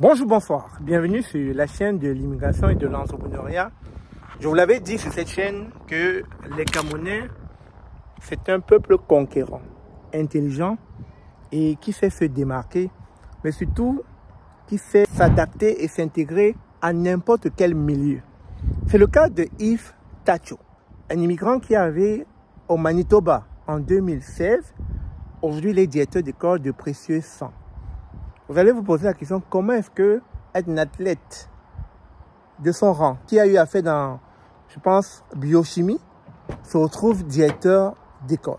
Bonjour, bonsoir. Bienvenue sur la chaîne de l'immigration et de l'entrepreneuriat. Je vous l'avais dit sur cette chaîne que les Camerounais, c'est un peuple conquérant, intelligent et qui sait se démarquer, mais surtout qui sait s'adapter et s'intégrer à n'importe quel milieu. C'est le cas de Yves Tacho, un immigrant qui arrivé au Manitoba en 2016. Aujourd'hui, il est directeur d'école de Précieux Sang. Vous allez vous poser la question, comment est-ce que être un athlète de son rang, qui a eu affaire dans, je pense, biochimie, se retrouve directeur d'école?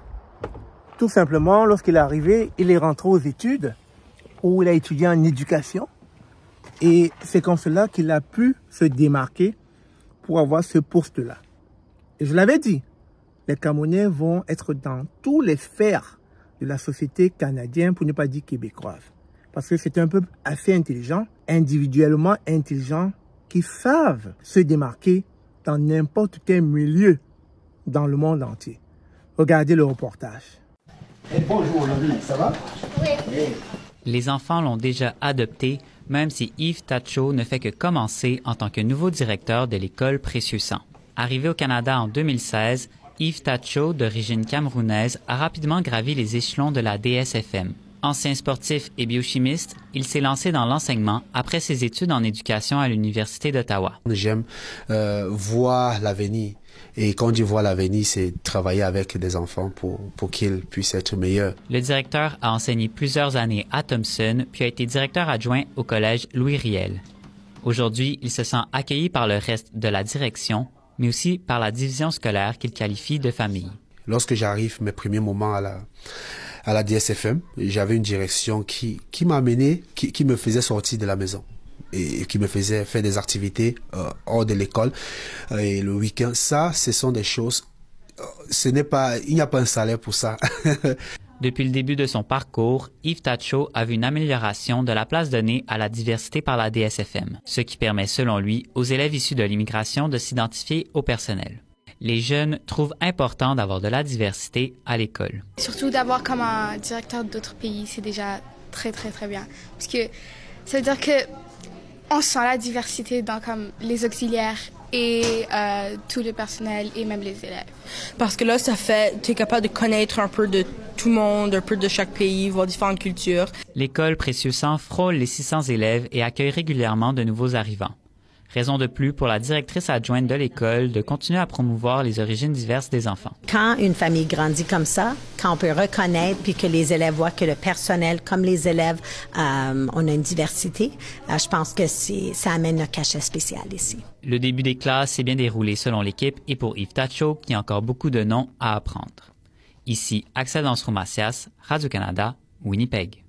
Tout simplement, lorsqu'il est arrivé, il est rentré aux études, où il a étudié en éducation. Et c'est comme cela qu'il a pu se démarquer pour avoir ce poste-là. Et je l'avais dit, les Camerounais vont être dans toutes les sphères de la société canadienne, pour ne pas dire québécoise. Parce que c'est un peuple assez intelligent, individuellement intelligent, qui savent se démarquer dans n'importe quel milieu dans le monde entier. Regardez le reportage. Et bonjour, Laurie, ça va? Oui. Les enfants l'ont déjà adopté, même si Yves Tacho ne fait que commencer en tant que nouveau directeur de l'école Précieux Sang. Arrivé au Canada en 2016, Yves Tacho, d'origine camerounaise, a rapidement gravi les échelons de la DSFM. Ancien sportif et biochimiste, il s'est lancé dans l'enseignement après ses études en éducation à l'Université d'Ottawa. J'aime voir l'avenir. Et quand je vois l'avenir, c'est travailler avec des enfants pour qu'ils puissent être meilleurs. Le directeur a enseigné plusieurs années à Thompson, puis a été directeur adjoint au collège Louis Riel. Aujourd'hui, il se sent accueilli par le reste de la direction, mais aussi par la division scolaire qu'il qualifie de famille. Lorsque j'arrive mes premiers moments à la DSFM, j'avais une direction qui m'a amené, qui me faisait sortir de la maison et qui me faisait faire des activités hors de l'école et le week-end. Ça, ce sont des choses, il n'y a pas un salaire pour ça. Depuis le début de son parcours, Yves Tacho a vu une amélioration de la place donnée à la diversité par la DSFM, ce qui permet, selon lui, aux élèves issus de l'immigration de s'identifier au personnel. Les jeunes trouvent important d'avoir de la diversité à l'école. Surtout d'avoir comme un directeur d'autres pays, c'est déjà très, très, très bien. Parce que ça veut dire qu'on sent la diversité dans comme les auxiliaires et tout le personnel et même les élèves. Parce que là, ça fait, tu es capable de connaître un peu de tout le monde, un peu de chaque pays, voir différentes cultures. L'école Précieux Sang frôle les 600 élèves et accueille régulièrement de nouveaux arrivants. Raison de plus pour la directrice adjointe de l'école de continuer à promouvoir les origines diverses des enfants. Quand une famille grandit comme ça, quand on peut reconnaître puis que les élèves voient que le personnel, comme les élèves, on a une diversité, je pense que ça amène un cachet spécial ici. Le début des classes s'est bien déroulé selon l'équipe et pour Yves Tacho, qui a encore beaucoup de noms à apprendre. Ici, Axel Dansrou-Macias, Radio-Canada, Winnipeg.